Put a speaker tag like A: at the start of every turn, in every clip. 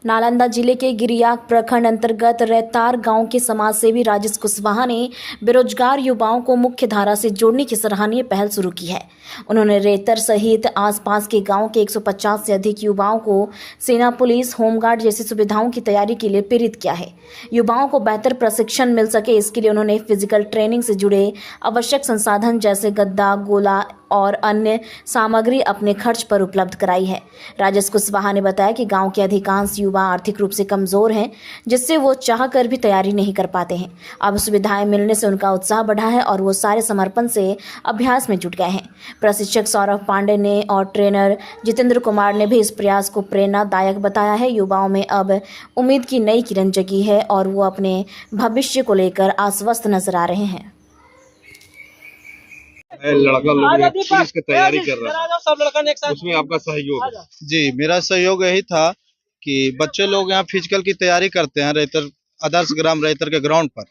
A: नालंदा जिले के गिरियाक प्रखंड अंतर्गत रैतार गांव के समाजसेवी राजेश कुशवाहा ने बेरोजगार युवाओं को मुख्य धारा से जोड़ने की सराहनीय पहल शुरू की है। उन्होंने रैतर सहित आसपास के गांव के 150 से अधिक युवाओं को सेना, पुलिस, होमगार्ड जैसी सुविधाओं की तैयारी के लिए प्रेरित किया है। युवाओं को बेहतर प्रशिक्षण मिल सके, इसके लिए उन्होंने फिजिकल ट्रेनिंग से जुड़े आवश्यक संसाधन जैसे गद्दा, गोला और अन्य सामग्री अपने खर्च पर उपलब्ध कराई है। राजेश कुशवाहा ने बताया कि गांव के अधिकांश युवा आर्थिक रूप से कमजोर हैं, जिससे वो चाहकर भी तैयारी नहीं कर पाते हैं। अब सुविधाएं मिलने से उनका उत्साह बढ़ा है और वो सारे समर्पण से अभ्यास में जुट गए हैं। प्रशिक्षक सौरभ पांडे ने और ट्रेनर जितेंद्र कुमार ने भी इस प्रयास को प्रेरणादायक बताया है। युवाओं में अब उम्मीद की नई किरण जगी है और वो अपने भविष्य को लेकर आश्वस्त नजर आ रहे हैं।
B: लड़का लोग पुलिस की तैयारी कर रहा है, उसमें आपका सहयोग है?
C: जी, मेरा सहयोग यही था कि बच्चे लोग यहाँ फिजिकल की तैयारी करते हैं रैतर आदर्श ग्राम रैतर के ग्राउंड पर।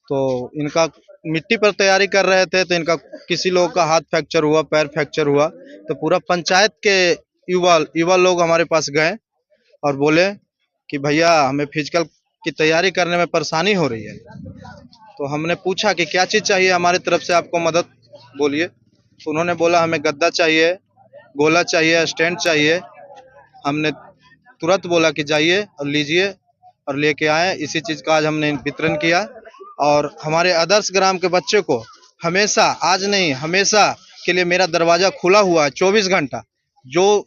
C: तो इनका मिट्टी पर तैयारी कर रहे थे, तो इनका किसी लोग का हाथ फ्रैक्चर हुआ, पैर फ्रैक्चर हुआ, तो पूरा पंचायत के युवा लोग हमारे पास गए और बोले कि भैया हमें फिजिकल की तैयारी करने में परेशानी हो रही है। तो हमने पूछा कि क्या चीज़ चाहिए हमारी तरफ से आपको मदद, बोलिए। तो उन्होंने बोला हमें गद्दा चाहिए, गोला चाहिए, स्टैंड चाहिए। हमने तुरंत बोला कि जाइए और लीजिए और लेके आए। इसी चीज़ का आज हमने वितरण किया और हमारे आदर्श ग्राम के बच्चे को हमेशा, आज नहीं हमेशा के लिए मेरा दरवाज़ा खुला हुआ है 24 घंटा। जो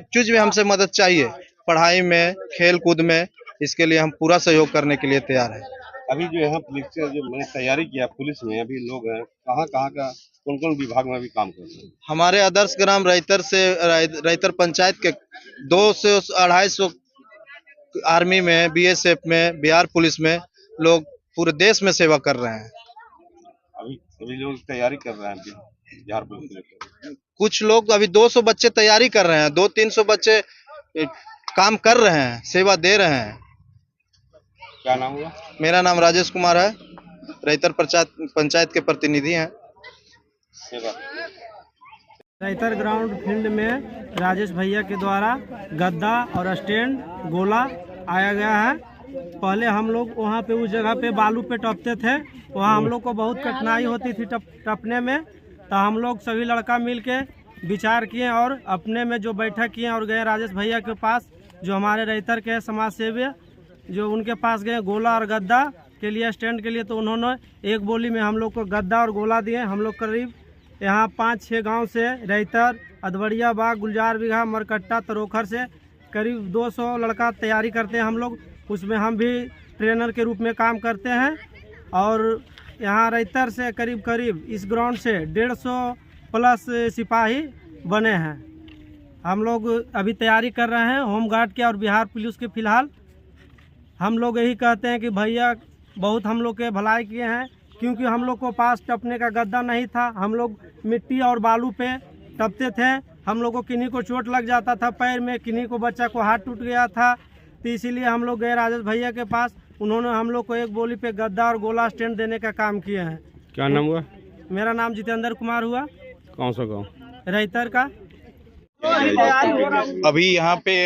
C: चीज़ में हमसे मदद चाहिए, पढ़ाई में, खेल कूद में, इसके लिए हम पूरा सहयोग करने के लिए तैयार हैं।
B: अभी जो है पुलिस से जो मैंने तैयारी किया पुलिस में, अभी लोग हैं कहाँ का कौन कौन विभाग में अभी काम कर रहे हैं?
C: हमारे आदर्श ग्राम रैतर पंचायत के 200 से 250 आर्मी में, बीएसएफ में, बिहार पुलिस में लोग पूरे देश में सेवा कर रहे हैं।
B: अभी लोग तैयारी कर रहे हैं बिहार पुलिस में।
C: कुछ लोग अभी 200 बच्चे तैयारी कर रहे हैं, 200-300 बच्चे काम कर रहे हैं, सेवा दे रहे हैं।
B: क्या नाम हुआ?
C: मेरा नाम राजेश कुमार है, रैतर पंचायत के प्रतिनिधि हैं।
D: रैतर ग्राउंड फील्ड में राजेश भैया के द्वारा गद्दा और स्टैंड, गोला आया गया है। पहले हम लोग वहाँ पे उस जगह पे बालू पे टपते थे, वहाँ हम लोग को बहुत कठिनाई होती थी टपने में। तो हम लोग सभी लड़का मिल के विचार किए और अपने में जो बैठक किए और गए राजेश भैया के पास, जो हमारे रैतर के समाज सेवी, जो उनके पास गए गोला और गद्दा के लिए, स्टैंड के लिए। तो उन्होंने एक बोली में हम लोग को गद्दा और गोला दिए। हम लोग करीब यहाँ 5-6 गांव से, रैतर, अधवड़िया बाग, गुलजार बिघा, मरकट्टा, तरोखर से करीब 200 लड़का तैयारी करते हैं हम लोग। उसमें हम भी ट्रेनर के रूप में काम करते हैं। और यहाँ रैतर से करीब इस ग्राउंड से 150 प्लस सिपाही बने हैं। हम लोग अभी तैयारी कर रहे हैं होमगार्ड के और बिहार पुलिस के। फिलहाल हम लोग यही कहते हैं कि भैया बहुत हम लोग के भलाई किए हैं, क्योंकि हम लोग को पास टपने का गद्दा नहीं था। हम लोग मिट्टी और बालू पे टपते थे। हम लोग को किन्हीं को चोट लग जाता था पैर में, किन्हीं को बच्चा को हाथ टूट गया था। तो इसीलिए हम लोग गए राजेश भैया के पास। उन्होंने हम लोग को एक बोली पे गद्दा और गोला स्टैंड देने का काम किए हैं।
B: क्या नाम हुआ?
D: मेरा नाम जितेंद्र कुमार हुआ।
B: कौन सा गाँव?
D: रैतर का।
E: अभी यहाँ पे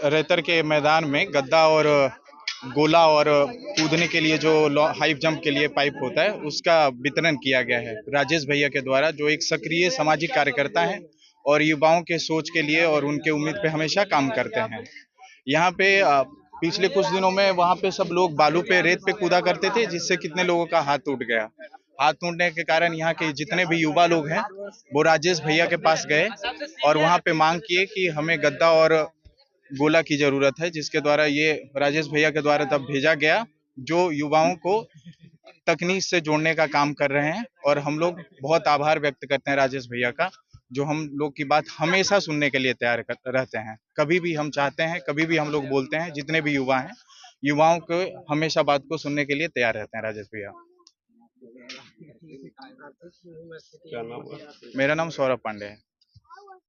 E: रैतर के मैदान में गद्दा और गोला और कूदने के लिए जो हाई जंप के लिए पाइप होता है, उसका वितरण किया गया है राजेश भैया के द्वारा, जो एक सक्रिय सामाजिक कार्यकर्ता हैं और युवाओं के सोच के लिए और उनके उम्मीद पे हमेशा काम करते हैं। यहाँ पे पिछले कुछ दिनों में वहाँ पे सब लोग बालू पे, रेत पे कूदा करते थे, जिससे कितने लोगों का हाथ टूट गया। हाथ टूटने के कारण यहाँ के जितने भी युवा लोग हैं वो राजेश भैया के पास गए और वहाँ पे मांग किए कि हमें गद्दा और गोला की जरूरत है, जिसके द्वारा ये राजेश भैया के द्वारा तब भेजा गया, जो युवाओं को तकनीक से जोड़ने का काम कर रहे हैं। और हम लोग बहुत आभार व्यक्त करते हैं राजेश भैया का, जो हम लोग की बात हमेशा सुनने के लिए तैयार रहते हैं। कभी भी हम चाहते हैं, कभी भी हम लोग बोलते हैं, जितने भी युवा हैं, युवाओं को हमेशा बात को सुनने के लिए तैयार रहते हैं राजेश भैया।
B: क्या नाम हुआ?
E: मेरा नाम सौरभ पांडे है।